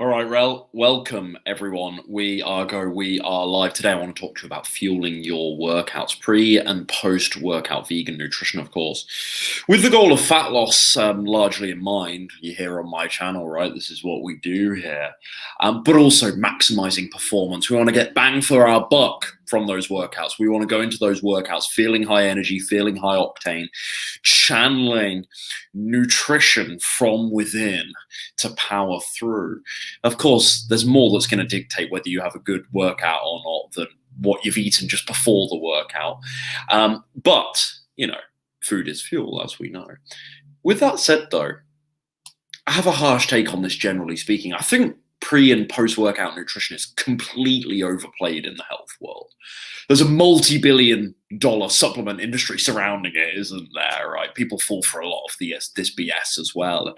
All right, well, welcome everyone. We are live today. I want to talk to you about fueling your workouts, pre and post workout vegan nutrition, of course, with the goal of fat loss largely in mind. You hear on my channel, right? This is what we do here, but also maximizing performance. We want to get bang for our buck from those workouts. We want to go into those workouts feeling high energy, feeling high octane, channeling nutrition from within to power through. Of course, there's more that's going to dictate whether you have a good workout or not than what you've eaten just before the workout. But, food is fuel, as we know. With that said, though, I have a harsh take on this generally speaking. I think pre and post workout nutrition is completely overplayed in the health world. There's a multi-billion dollar supplement industry surrounding it, isn't there? Right? People fall for a lot of this BS as well.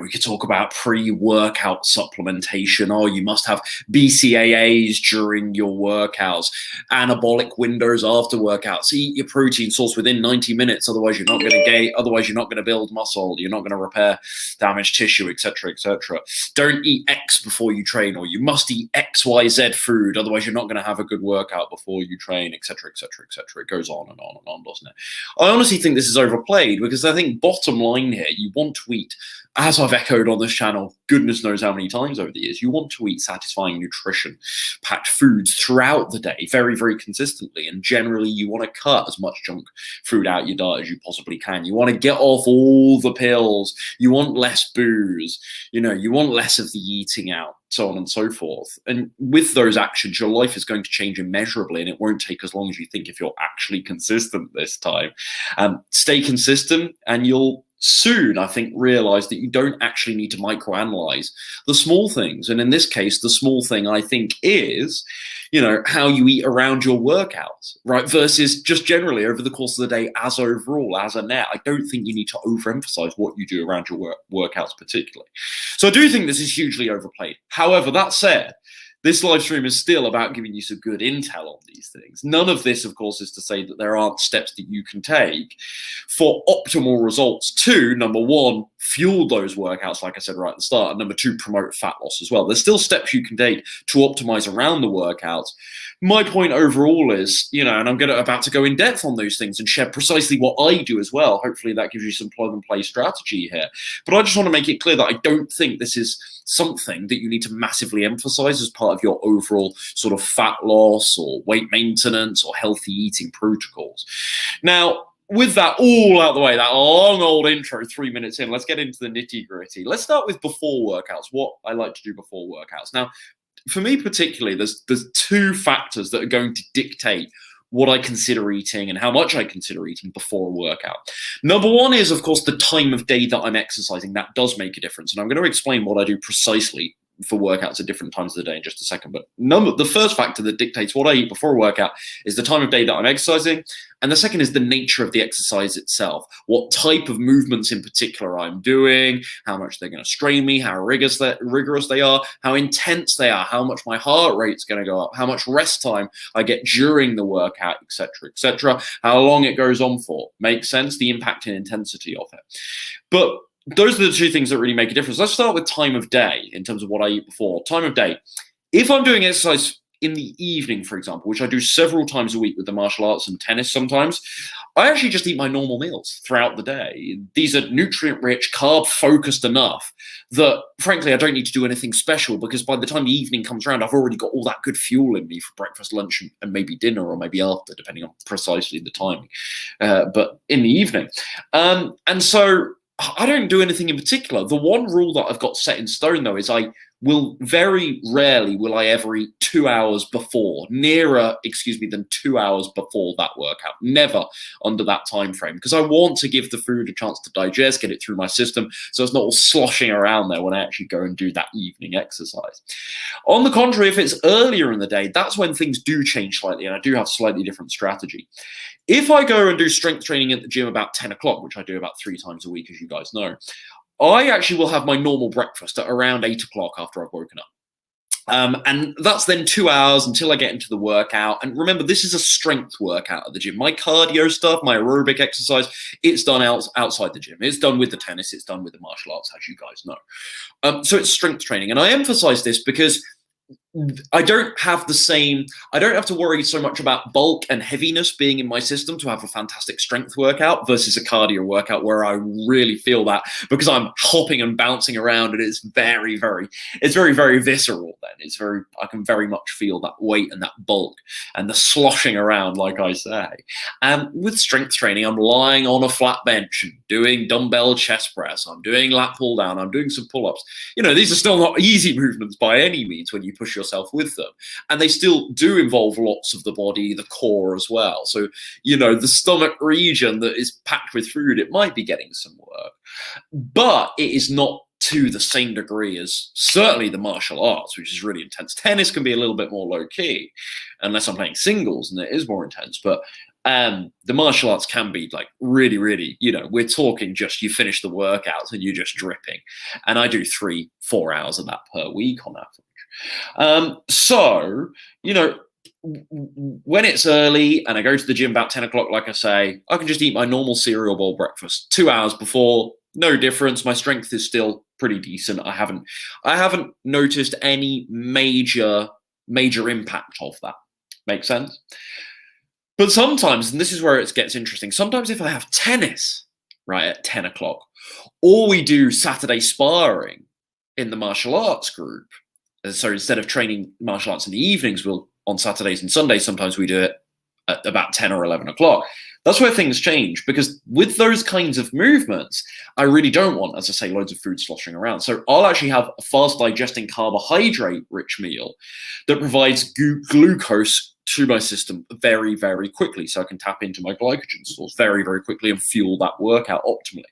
We could talk about pre-workout supplementation. Oh, you must have BCAAs during your workouts, anabolic windows after workouts. Eat your protein source within 90 minutes, otherwise you're not going to gain. Otherwise, you're not going to build muscle. You're not going to repair damaged tissue, etc., etc. Don't eat X before you train, or you must eat XYZ food, otherwise you're not going to have a good workout before you train, etc., etc., etc. It goes on and on and on, doesn't it? I honestly think this is overplayed because I think bottom line here, you want to eat, as I've echoed on this channel, goodness knows how many times over the years, you want to eat satisfying nutrition-packed foods throughout the day, very, very consistently. And generally, you want to cut as much junk food out your diet as you possibly can. You want to get off all the pills. You want less booze. You want less of the eating out, so on and so forth. And with those actions, your life is going to change immeasurably, and it won't take as long as you think if you're actually consistent this time. Stay consistent, and you'll soon, I think, realize that you don't actually need to microanalyze the small things. And in this case, the small thing, I think, is, how you eat around your workouts, right? Versus just generally over the course of the day as overall, as a net. I don't think you need to overemphasize what you do around your workouts particularly. So I do think this is hugely overplayed. However, that said, this live stream is still about giving you some good intel on these things. None of this, of course, is to say that there aren't steps that you can take for optimal results to, number one, fuel those workouts, like I said right at the start, and number two, promote fat loss as well. There's still steps you can take to optimize around the workouts. My point overall is, and I'm about to go in depth on those things and share precisely what I do as well. Hopefully that gives you some plug and play strategy here. But I just want to make it clear that I don't think this is something that you need to massively emphasize as part of your overall sort of fat loss or weight maintenance or healthy eating protocols. Now, with that all out of the way, that long old intro, 3 minutes in, let's get into the nitty gritty. Let's start with before workouts, what I like to do before workouts. Now, for me particularly, there's two factors that are going to dictate what I consider eating and how much I consider eating before a workout. Number one is, of course, the time of day that I'm exercising. That does make a difference. And I'm going to explain what I do precisely for workouts at different times of the day in just a second. But the first factor that dictates what I eat before a workout is the time of day that I'm exercising. And the second is the nature of the exercise itself. What type of movements in particular I'm doing, how much they're going to strain me, how rigorous they are, how intense they are, how much my heart rate's going to go up, how much rest time I get during the workout, etc., how long it goes on for. Makes sense? The impact and intensity of it. But those are the two things that really make a difference. Let's start with time of day in terms of what I eat before. Time of day. If I'm doing exercise in the evening, for example, which I do several times a week with the martial arts and tennis sometimes, I actually just eat my normal meals throughout the day. These are nutrient-rich, carb-focused enough that, frankly, I don't need to do anything special because by the time the evening comes around, I've already got all that good fuel in me for breakfast, lunch, and maybe dinner or maybe after, depending on precisely the timing. But in the evening. And so I don't do anything in particular. The one rule that I've got set in stone, though, is very rarely will I ever eat 2 hours before, than 2 hours before that workout. Never under that time frame, because I want to give the food a chance to digest, get it through my system, so it's not all sloshing around there when I actually go and do that evening exercise. On the contrary, if it's earlier in the day, that's when things do change slightly, and I do have a slightly different strategy. If I go and do strength training at the gym about 10 o'clock, which I do about 3 times a week, as you guys know, I actually will have my normal breakfast at around 8 o'clock after I've woken up. And that's then 2 hours until I get into the workout. And remember, this is a strength workout at the gym. My cardio stuff, my aerobic exercise, it's done outside the gym. It's done with the tennis. It's done with the martial arts, as you guys know. So it's strength training. And I emphasize this because I don't have to worry so much about bulk and heaviness being in my system to have a fantastic strength workout versus a cardio workout where I really feel that, because I'm hopping and bouncing around, and it's very, very visceral then. I can very much feel that weight and that bulk and the sloshing around, like I say. And with strength training, I'm lying on a flat bench and doing dumbbell chest press. I'm doing lat pull down. I'm doing some pull-ups. These are still not easy movements by any means when you push yourself with them, and they still do involve lots of the body, the core as well. So the stomach region that is packed with food, it might be getting some work, but it is not to the same degree as certainly the martial arts, which is really intense. Tennis can be a little bit more low-key unless I'm playing singles, and it is more intense, but the martial arts can be like really, really, we're talking just you finish the workouts and you're just dripping. And I do 3-4 hours of that per week on average. So, when it's early and I go to the gym about 10 o'clock, like I say, I can just eat my normal cereal bowl breakfast 2 hours before. No difference. My strength is still pretty decent. I haven't noticed any major impact of that. Make sense? But sometimes, and this is where it gets interesting, sometimes if I have tennis, right, at 10 o'clock, or we do Saturday sparring in the martial arts group, so instead of training martial arts in the evenings, on Saturdays and Sundays, sometimes we do it at about 10 or 11 o'clock. That's where things change, because with those kinds of movements, I really don't want, as I say, loads of food sloshing around. So I'll actually have a fast digesting carbohydrate-rich meal that provides glucose to my system very, very quickly, so I can tap into my glycogen stores very, very quickly and fuel that workout optimally.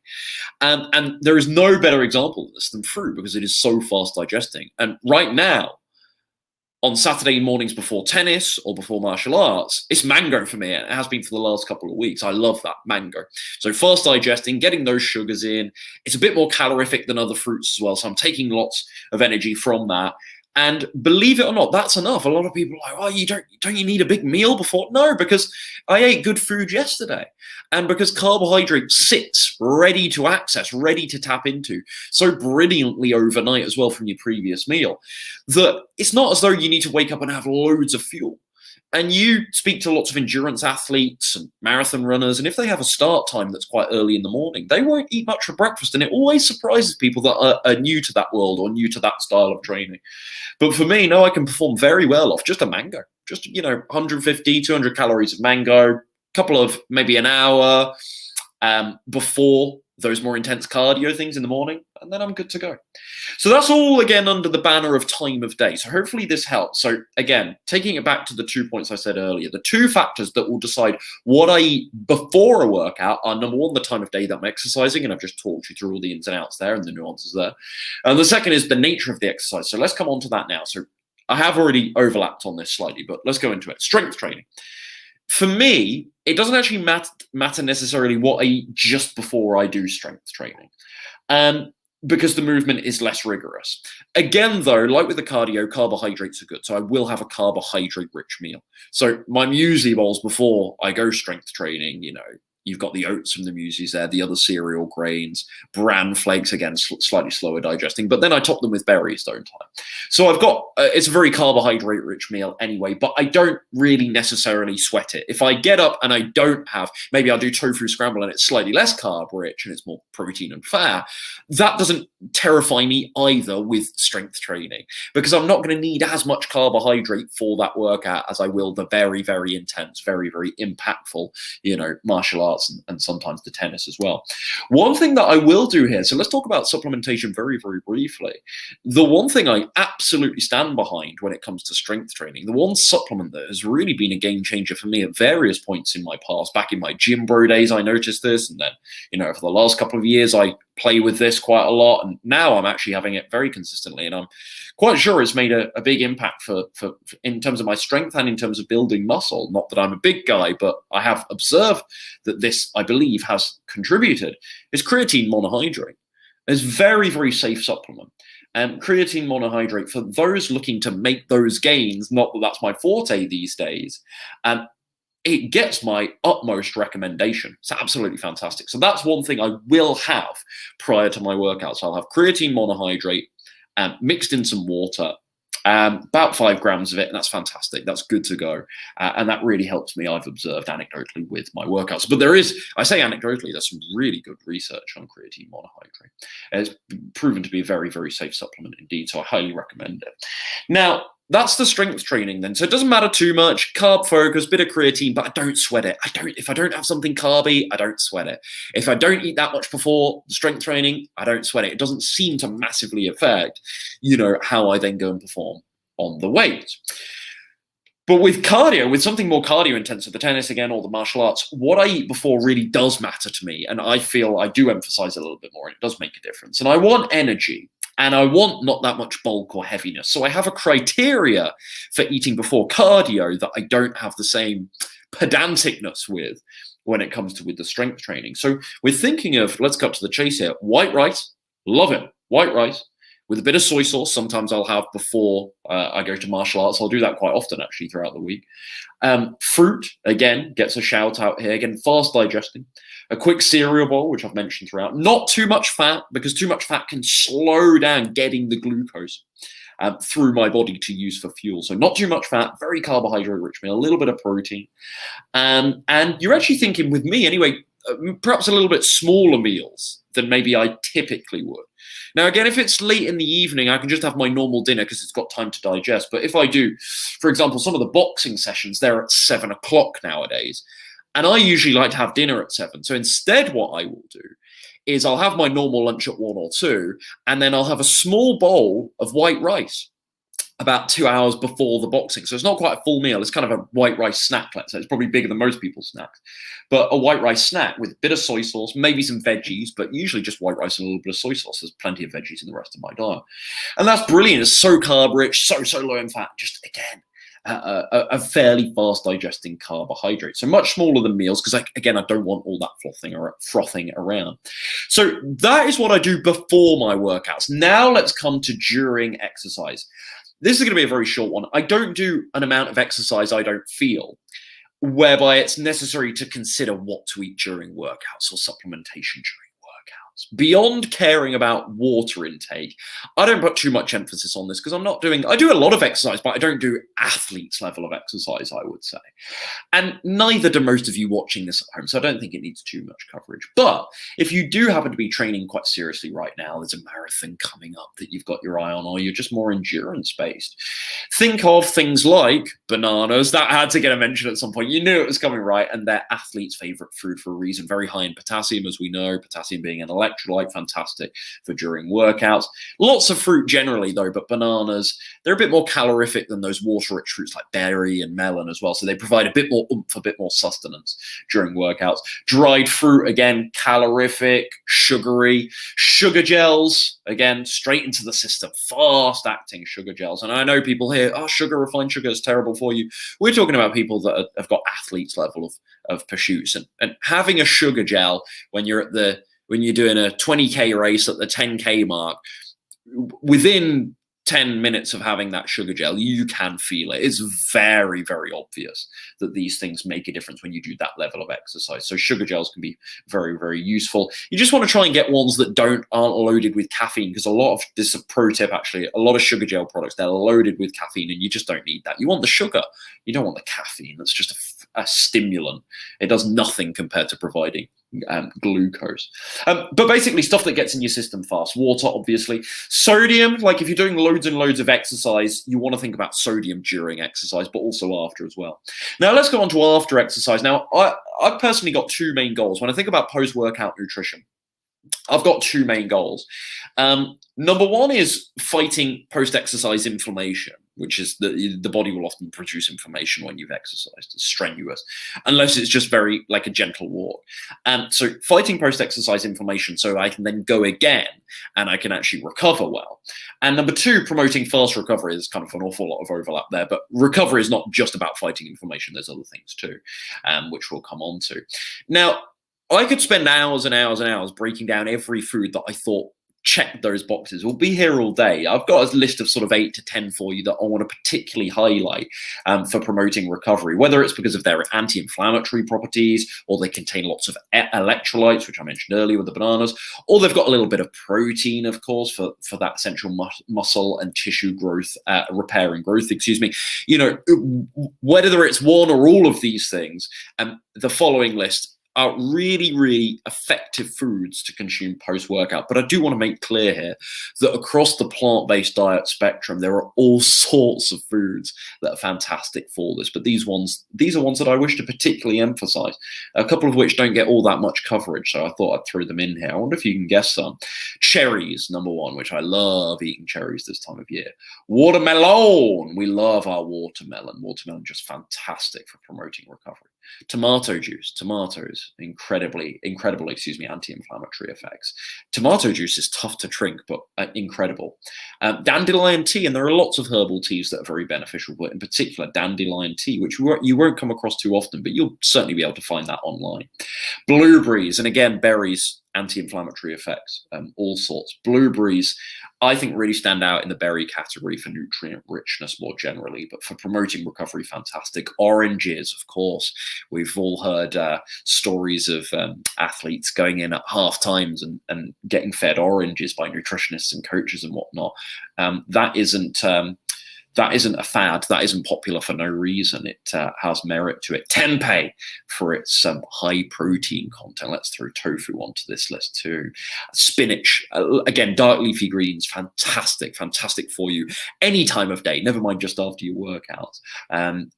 And there is no better example of this than fruit, because it is so fast digesting. And right now, on Saturday mornings before tennis or before martial arts, it's mango for me. It has been for the last couple of weeks. I love that mango. So fast digesting, getting those sugars in. It's a bit more calorific than other fruits as well. So I'm taking lots of energy from that. And believe it or not, that's enough. A lot of people are like, oh, don't you need a big meal before? No, because I ate good food yesterday. And because carbohydrate sits ready to access, ready to tap into so brilliantly overnight as well from your previous meal, that it's not as though you need to wake up and have loads of fuel. And you speak to lots of endurance athletes and marathon runners, and if they have a start time that's quite early in the morning, they won't eat much for breakfast. And it always surprises people that are new to that world or new to that style of training. But for me, no, I can perform very well off just a mango, just 150, 200 calories of mango, couple of maybe an hour before those more intense cardio things in the morning, and then I'm good to go. So that's all, again, under the banner of time of day. So hopefully this helps. So again, taking it back to the 2 points I said earlier, the two factors that will decide what I eat before a workout are, number one, the time of day that I'm exercising, and I've just talked you through all the ins and outs there and the nuances there. And the second is the nature of the exercise. So let's come on to that now. So I have already overlapped on this slightly, but let's go into it. Strength training. For me, it doesn't actually matter necessarily what I eat just before I do strength training, because the movement is less rigorous. Again, though, like with the cardio, carbohydrates are good. So I will have a carbohydrate-rich meal. So my muesli bowls before I go strength training, you've got the oats from the mueslis there, the other cereal grains, bran flakes, again, slightly slower digesting. But then I top them with berries, don't I? So I've got, it's a very carbohydrate-rich meal anyway, but I don't really necessarily sweat it. If I get up and I don't have, maybe I'll do tofu scramble and it's slightly less carb-rich and it's more protein and fat, that doesn't terrify me either with strength training, because I'm not going to need as much carbohydrate for that workout as I will the very, very intense, very, very impactful, martial arts and sometimes the tennis as well. One thing that I will do here, so let's talk about supplementation very, very briefly. The one thing I absolutely stand behind when it comes to strength training, the one supplement that has really been a game changer for me at various points in my past, back in my gym bro days, I noticed this, and then, for the last couple of years, I play with this quite a lot, and now I'm actually having it very consistently, and I'm quite sure it's made a big impact for in terms of my strength and in terms of building muscle. Not that I'm a big guy, but I have observed that this, I believe, has contributed. Is creatine monohydrate. It's very, very safe supplement. Creatine monohydrate, for those looking to make those gains, not that that's my forte these days, it gets my utmost recommendation. It's absolutely fantastic. So that's one thing I will have prior to my workouts. I'll have creatine monohydrate mixed in some water, about 5 grams of it, and that's fantastic. That's good to go. And that really helps me, I've observed anecdotally with my workouts. But I say anecdotally, there's some really good research on creatine monohydrate. It's proven to be a very, very safe supplement indeed, so I highly recommend it. Now, that's the strength training then. So it doesn't matter too much, carb focus, bit of creatine, but I don't sweat it. If I don't have something carby, I don't sweat it. If I don't eat that much before the strength training, I don't sweat it. It doesn't seem to massively affect, how I then go and perform on the weights. But with cardio, with something more cardio intensive, the tennis again, or the martial arts, what I eat before really does matter to me. And I feel I do emphasize a little bit more, and it does make a difference. And I want energy. And I want not that much bulk or heaviness. So I have a criteria for eating before cardio that I don't have the same pedanticness with when it comes to with the strength training. So we're thinking of, let's cut to the chase here, white rice, love it, white rice, with a bit of soy sauce. Sometimes I'll have before I go to martial arts. I'll do that quite often actually throughout the week. Fruit, again, gets a shout out here. Again, fast digesting. A quick cereal bowl, which I've mentioned throughout. Not too much fat, because too much fat can slow down getting the glucose through my body to use for fuel. So not too much fat, very carbohydrate rich meal, a little bit of protein. And you're actually thinking, with me anyway, perhaps a little bit smaller meals than maybe I typically would. Now, again, if it's late in the evening, I can just have my normal dinner because it's got time to digest. But if I do, for example, some of the boxing sessions, they're at 7 o'clock nowadays. And I usually like to have dinner at 7. So instead, what I will do is I'll have my normal lunch at 1 or 2, and then I'll have a small bowl of white rice about 2 hours before the boxing. So it's not quite a full meal. It's kind of a white rice snack, let's say. It's probably bigger than most people's snacks. But a white rice snack with a bit of soy sauce, maybe some veggies, but usually just white rice and a little bit of soy sauce. There's plenty of veggies in the rest of my diet. And that's brilliant. It's so carb rich, so low in fat. Just, again, a fairly fast digesting carbohydrate. So much smaller than meals, because again, I don't want all that frothing around. So that is what I do before my workouts. Now let's come to during exercise. This is going to be a very short one. I don't do an amount of exercise I don't feel, whereby it's necessary to consider what to eat during workouts or supplementation during workouts. Beyond caring about water intake, I don't put too much emphasis on this because I do a lot of exercise, but I don't do athlete's level of exercise, I would say. And neither do most of you watching this at home, so I don't think it needs too much coverage. But if you do happen to be training quite seriously right now, there's a marathon coming up that you've got your eye on, or you're just more endurance-based, think of things like bananas. That had to get a mention at some point. You knew it was coming, right? And they're athletes' favorite food for a reason. Very high in potassium, as we know, potassium being an electrolyte, fantastic for during workouts. Lots of fruit generally, though, but bananas, they're a bit more calorific than those water-rich fruits like berry and melon as well. So they provide a bit more oomph, a bit more sustenance during workouts. Dried fruit, again, calorific, sugary. Sugar gels, again, straight into the system. Fast-acting sugar gels. And I know people here, refined sugar is terrible for you. We're talking about people that have got athletes level of pursuits. And having a sugar gel when you're doing a 20K race at the 10K mark, within 10 minutes of having that sugar gel, you can feel it. It's very, very obvious that these things make a difference when you do that level of exercise. So sugar gels can be very, very useful. You just want to try and get ones that aren't loaded with caffeine, because this is a pro tip actually, a lot of sugar gel products, they're loaded with caffeine and you just don't need that. You want the sugar, you don't want the caffeine. That's just a stimulant. It does nothing compared to providing glucose. But basically stuff that gets in your system fast. Water, obviously. Sodium, like if you're doing loads and loads of exercise, you want to think about sodium during exercise, but also after as well. Now let's go on to after exercise. Now, I've personally got two main goals. When I think about post-workout nutrition, I've got two main goals. Number one is fighting post-exercise inflammation, which is the body will often produce inflammation when you've exercised. It's strenuous, unless it's just very like a gentle walk. So fighting post-exercise inflammation so I can then go again and I can actually recover well. And number two, promoting fast recovery. There's kind of an awful lot of overlap there, but recovery is not just about fighting inflammation. There's other things too, which we'll come on to. Now, I could spend hours and hours and hours breaking down every food that I thought check those boxes. We'll be here all day. I've got a list of sort of 8 to 10 for you that I want to particularly highlight for promoting recovery, whether it's because of their anti-inflammatory properties, or they contain lots of electrolytes, which I mentioned earlier with the bananas, or they've got a little bit of protein, of course, for that essential muscle and tissue growth, repair and growth, excuse me. You know, whether it's one or all of these things, the following list are really, really effective foods to consume post-workout. But I do want to make clear here that across the plant-based diet spectrum, there are all sorts of foods that are fantastic for this. But these are ones that I wish to particularly emphasize, a couple of which don't get all that much coverage, so I thought I'd throw them in here. I wonder if you can guess some. Cherries, number one, which I love eating cherries this time of year. Watermelon, we love our watermelon. Watermelon just fantastic for promoting recovery. Tomato juice, tomatoes, incredible, anti-inflammatory effects. Tomato juice is tough to drink, but incredible. Dandelion tea, and there are lots of herbal teas that are very beneficial, but in particular dandelion tea, which you won't come across too often, but you'll certainly be able to find that online. Blueberries, and again, berries, anti-inflammatory effects, all sorts. Blueberries, I think, really stand out in the berry category for nutrient richness more generally, but for promoting recovery, fantastic. Oranges, of course. We've all heard stories of athletes going in at half times and getting fed oranges by nutritionists and coaches and whatnot. That isn't a fad. That isn't popular for no reason. It has merit to it. Tempeh for its high protein content. Let's throw tofu onto this list too. Spinach, again, dark leafy greens, fantastic for you any time of day, never mind just after your workouts.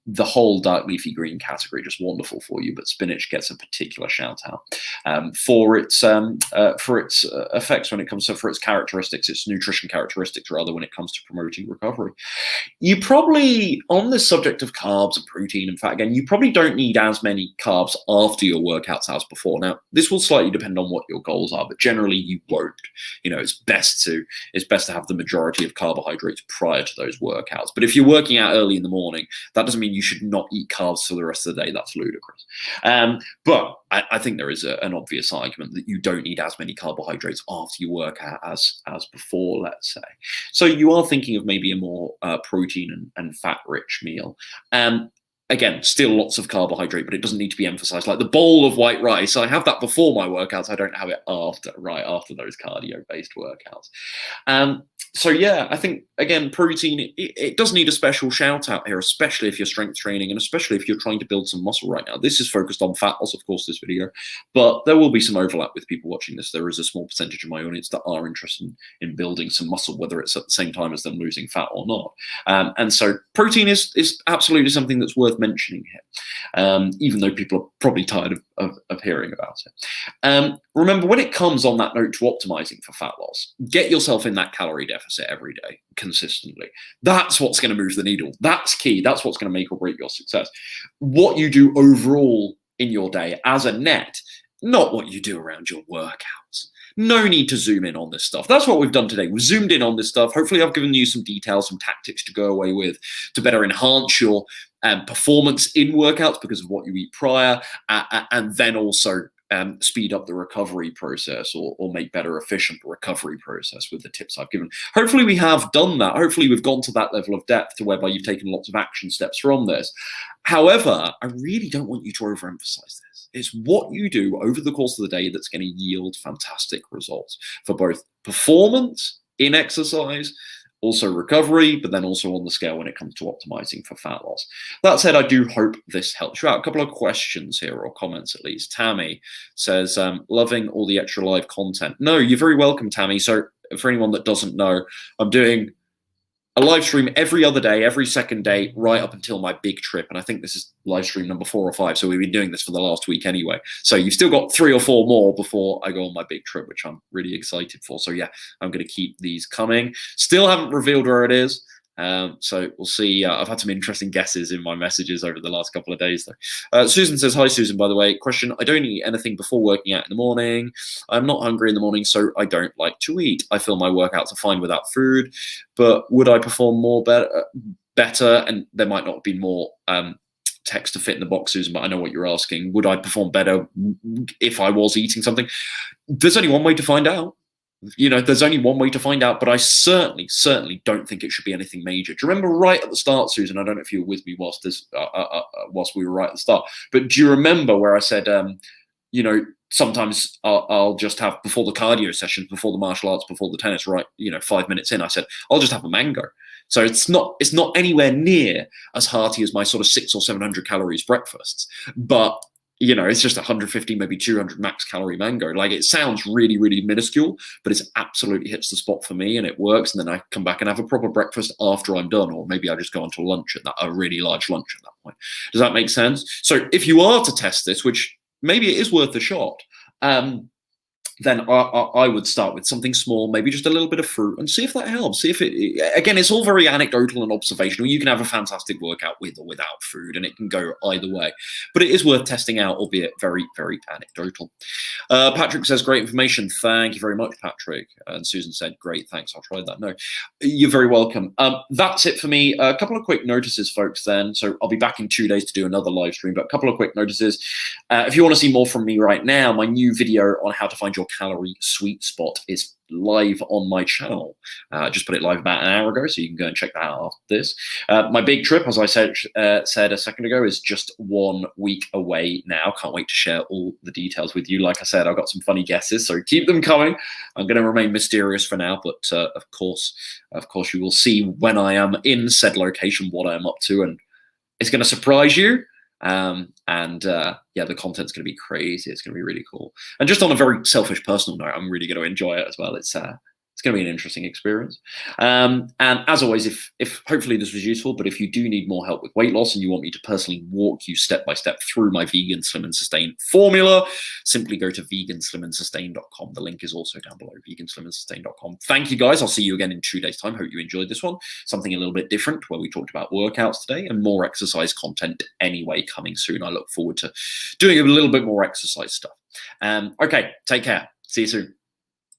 The whole dark leafy green category, just wonderful for you, but spinach gets a particular shout out for its effects when it comes to, for its characteristics, its nutrition characteristics rather, when it comes to promoting recovery. You probably, on this subject of carbs and protein and fat, again, you probably don't need as many carbs after your workouts as before. Now, this will slightly depend on what your goals are, but generally you won't. You know, it's best to have the majority of carbohydrates prior to those workouts. But if you're working out early in the morning, that doesn't mean you should not eat carbs for the rest of the day. That's ludicrous. But I think there is an obvious argument that you don't need as many carbohydrates after your workout as before, let's say. So you are thinking of maybe a more protein and fat-rich meal. Again, still lots of carbohydrate, but it doesn't need to be emphasized. Like the bowl of white rice, I have that before my workouts. I don't have it right after those cardio-based workouts. So yeah, I think, again, protein, it does need a special shout out here, especially if you're strength training and especially if you're trying to build some muscle right now. This is focused on fat loss, of course, this video, but there will be some overlap with people watching this. There is a small percentage of my audience that are interested in building some muscle, whether it's at the same time as them losing fat or not. And so protein is absolutely something that's worth mentioning here, even though people are probably tired of hearing about it. Remember, when it comes on that note to optimizing for fat loss, get yourself in that calorie deficit every day consistently. That's what's going to move the needle. That's key. That's what's going to make or break your success. What you do overall in your day as a net, not what you do around your workouts. No need to zoom in on this stuff. That's what we've done today. We've zoomed in on this stuff. Hopefully I've given you some details, some tactics to go away with to better enhance your performance in workouts because of what you eat prior, and then also speed up the recovery process or make better efficient recovery process with the tips I've given. Hopefully we have done that. Hopefully we've gone to that level of depth to whereby you've taken lots of action steps from this. However, I really don't want you to overemphasize this. It's what you do over the course of the day that's going to yield fantastic results for both performance in exercise, also recovery, but then also on the scale when it comes to optimizing for fat loss. That said, I do hope this helps you out. A couple of questions here, or comments at least. Tammy says, loving all the extra live content. No, you're very welcome, Tammy. So for anyone that doesn't know, I'm doing a live stream every other day, every second day, right up until my big trip. And I think this is live stream number 4 or 5. So we've been doing this for the last week anyway. So you've still got 3 or 4 more before I go on my big trip, which I'm really excited for. So yeah, I'm going to keep these coming. Still haven't revealed where it is. So we'll see. I've had some interesting guesses in my messages over the last couple of days, though. Susan says, hi, Susan, by the way. Question, I don't eat anything before working out in the morning. I'm not hungry in the morning, so I don't like to eat. I feel my workouts are fine without food, but would I perform more better? And there might not be more text to fit in the box, Susan, but I know what you're asking. Would I perform better if I was eating something? There's only one way to find out. There's only one way to find out, but I certainly don't think it should be anything major. Do you remember right at the start, Susan? I don't know if you were with me whilst we were right at the start, but do you remember where I said, sometimes I'll just have, before the cardio sessions, before the martial arts, before the tennis, right, 5 minutes in, I said, I'll just have a mango. So it's not anywhere near as hearty as my sort of 600 or 700 calories breakfasts, but it's just 150, maybe 200 max calorie mango. Like, it sounds really, really minuscule, but it absolutely hits the spot for me, and it works. And then I come back and have a proper breakfast after I'm done, or maybe I just go on to lunch a really large lunch at that point. Does that make sense? So if you are to test this, which maybe it is worth a shot, then I would start with something small, maybe just a little bit of fruit, and see if that helps. See if again, it's all very anecdotal and observational. You can have a fantastic workout with or without food, and it can go either way. But it is worth testing out, albeit very, very anecdotal. Patrick says, great information. Thank you very much, Patrick. And Susan said, great, thanks. I'll try that. No, you're very welcome. That's it for me. A couple of quick notices, folks, then. So I'll be back in 2 days to do another live stream, but a couple of quick notices. If you want to see more from me right now, my new video on how to find your calorie sweet spot is live on my channel. Just put it live about an hour ago, so you can go and check that out after this. My big trip, as I said a second ago, is just 1 week away now. Can't wait to share all the details with you. Like I said, I've got some funny guesses, so keep them coming. I'm going to remain mysterious for now, but of course, you will see when I am in said location what I am up to, and it's going to surprise you. The content's going to be crazy. It's going to be really cool. And just on a very selfish personal note, I'm really going to enjoy it as well. It's going to be an interesting experience. And as always, if hopefully this was useful, but if you do need more help with weight loss and you want me to personally walk you step by step through my Vegan Slim and Sustain formula, simply go to veganslimandsustain.com. The link is also down below, veganslimandsustain.com. Thank you, guys. I'll see you again in 2 days' time. Hope you enjoyed this one. Something a little bit different, where we talked about workouts today, and more exercise content anyway coming soon. I look forward to doing a little bit more exercise stuff. Okay, take care. See you soon.